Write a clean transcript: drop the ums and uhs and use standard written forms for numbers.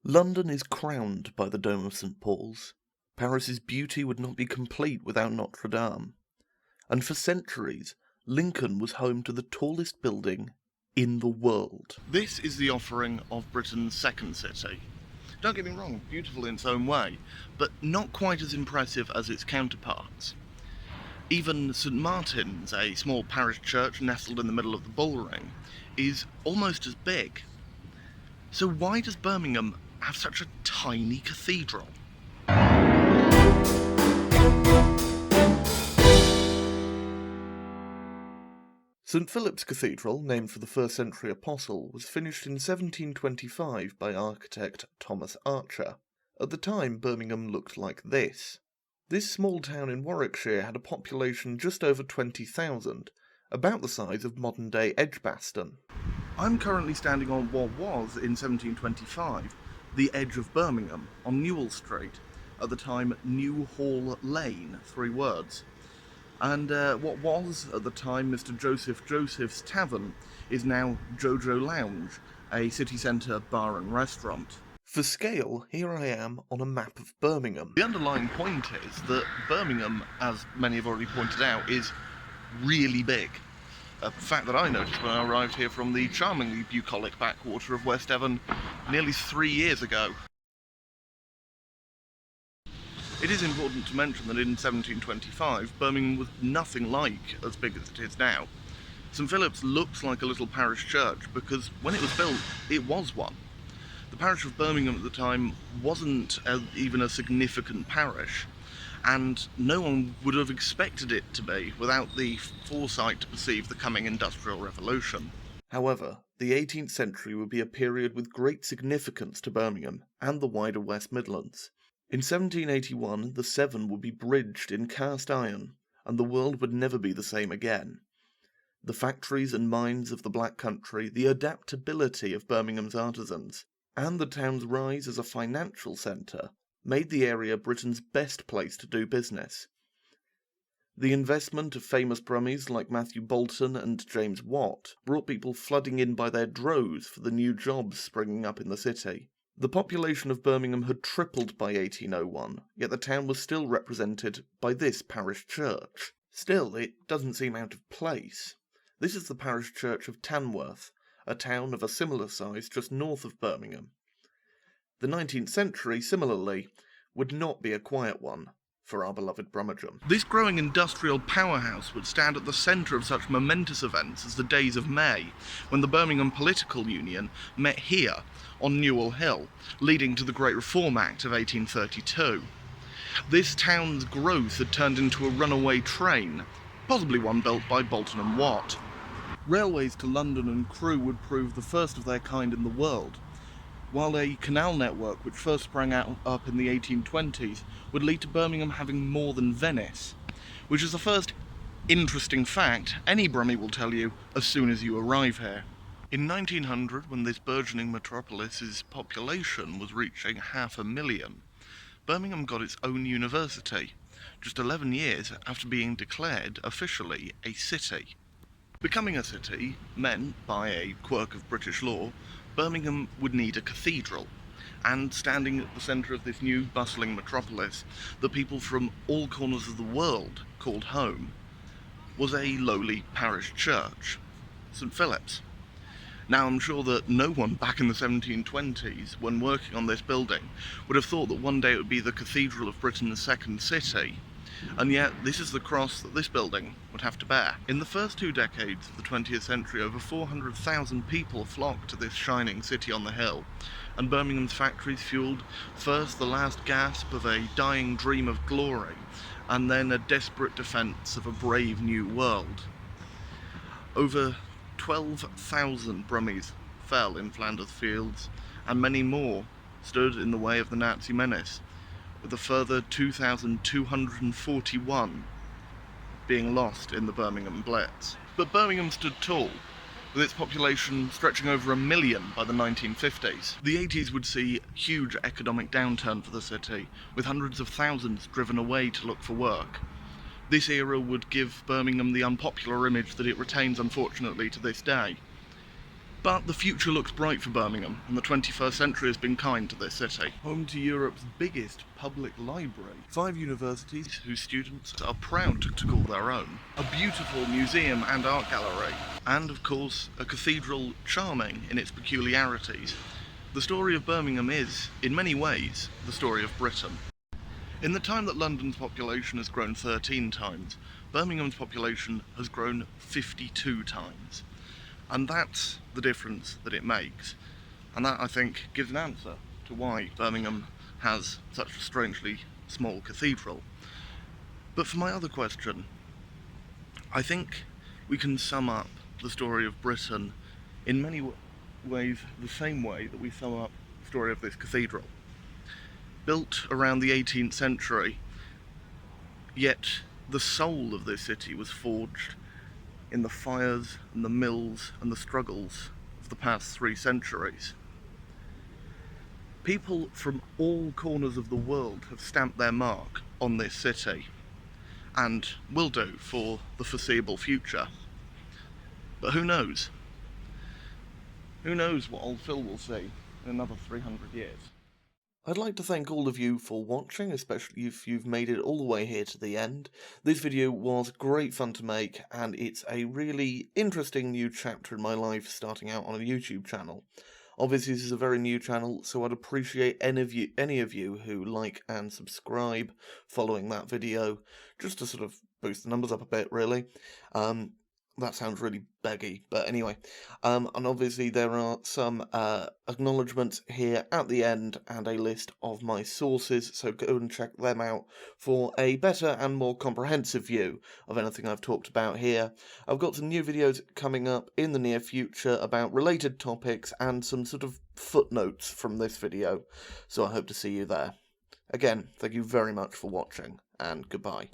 London is crowned by the Dome of St. Paul's. Paris's beauty would not be complete without Notre Dame. And for centuries, Lincoln was home to the tallest building in the world. This is the offering of Britain's second city. Don't get me wrong, beautiful in its own way, but not quite as impressive as its counterparts. Even St Martin's, a small parish church nestled in the middle of the Bullring, is almost as big. So why does Birmingham have such a tiny cathedral? St Philip's Cathedral, named for the first century apostle, was finished in 1725 by architect Thomas Archer. At the time, Birmingham looked like this. This small town in Warwickshire had a population just over 20,000, about the size of modern-day Edgbaston. I'm currently standing on what was, in 1725, the edge of Birmingham, on Newell Street, at the time New Hall Lane, 3 words. And what was, at the time, Mr. Joseph Joseph's Tavern is now Jojo Lounge, a city centre bar and restaurant. For scale, here I am on a map of Birmingham. The underlying point is that Birmingham, as many have already pointed out, is really big. A fact that I noticed when I arrived here from the charmingly bucolic backwater of West Devon nearly 3 years ago. It is important to mention that in 1725, Birmingham was nothing like as big as it is now. St Philip's looks like a little parish church because when it was built, it was one. The parish of Birmingham at the time wasn't even a significant parish, and no one would have expected it to be without the foresight to perceive the coming Industrial Revolution. However, the 18th century would be a period with great significance to Birmingham and the wider West Midlands. In 1781, the Severn would be bridged in cast iron, and the world would never be the same again. The factories and mines of the Black Country, the adaptability of Birmingham's artisans, and the town's rise as a financial centre made the area Britain's best place to do business. The investment of famous Brummies like Matthew Boulton and James Watt brought people flooding in by their droves for the new jobs springing up in the city. The population of Birmingham had tripled by 1801, yet the town was still represented by this parish church. Still, it doesn't seem out of place. This is the parish church of Tamworth, a town of a similar size just north of Birmingham. The 19th century, similarly, would not be a quiet one for our beloved Brummagem. This growing industrial powerhouse would stand at the centre of such momentous events as the Days of May, when the Birmingham Political Union met here on Newell Hill, leading to the Great Reform Act of 1832. This town's growth had turned into a runaway train, possibly one built by Boulton and Watt. Railways to London and Crewe would prove the first of their kind in the world, while a canal network which first sprang up in the 1820s would lead to Birmingham having more than Venice, which is the first interesting fact any Brummie will tell you as soon as you arrive here. In 1900, when this burgeoning metropolis's population was reaching 500,000, Birmingham got its own university, just 11 years after being declared officially a city. Becoming a city meant, by a quirk of British law, Birmingham would need a cathedral, and standing at the centre of this new bustling metropolis that people from all corners of the world called home, was a lowly parish church, St Philip's. Now, I'm sure that no one back in the 1720s, when working on this building, would have thought that one day it would be the cathedral of Britain's second city, and yet this is the cross that this building would have to bear. In the first 2 decades of the 20th century, over 400,000 people flocked to this shining city on the hill, and Birmingham's factories fueled first the last gasp of a dying dream of glory, and then a desperate defence of a brave new world. Over 12,000 Brummies fell in Flanders fields, and many more stood in the way of the Nazi menace, with a further 2,241 being lost in the Birmingham Blitz. But Birmingham stood tall, with its population stretching over 1 million by the 1950s. The 80s would see huge economic downturn for the city, with hundreds of thousands driven away to look for work. This era would give Birmingham the unpopular image that it retains, unfortunately, to this day. But the future looks bright for Birmingham, and the 21st century has been kind to this city. Home to Europe's biggest public library, 5 universities whose students are proud to call their own, a beautiful museum and art gallery, and of course a cathedral charming in its peculiarities. The story of Birmingham is, in many ways, the story of Britain. In the time that London's population has grown 13 times, Birmingham's population has grown 52 times. And that's the difference that it makes. And that, I think, gives an answer to why Birmingham has such a strangely small cathedral. But for my other question, I think we can sum up the story of Britain in many ways the same way that we sum up the story of this cathedral. Built around the 18th century, yet the soul of this city was forged in the fires and the mills and the struggles of the past 3 centuries. People from all corners of the world have stamped their mark on this city, and will do for the foreseeable future. But who knows? Who knows what old Phil will see in another 300 years? I'd like to thank all of you for watching, especially if you've made it all the way here to the end. This video was great fun to make, and it's a really interesting new chapter in my life starting out on a YouTube channel. Obviously this is a very new channel, so I'd appreciate any of you who like and subscribe following that video, just to sort of boost the numbers up a bit, really. That sounds really beggy, but anyway. And obviously there are some acknowledgements here at the end and a list of my sources, so go and check them out for a better and more comprehensive view of anything I've talked about here. I've got some new videos coming up in the near future about related topics and some sort of footnotes from this video, so I hope to see you there. Again, thank you very much for watching, and goodbye.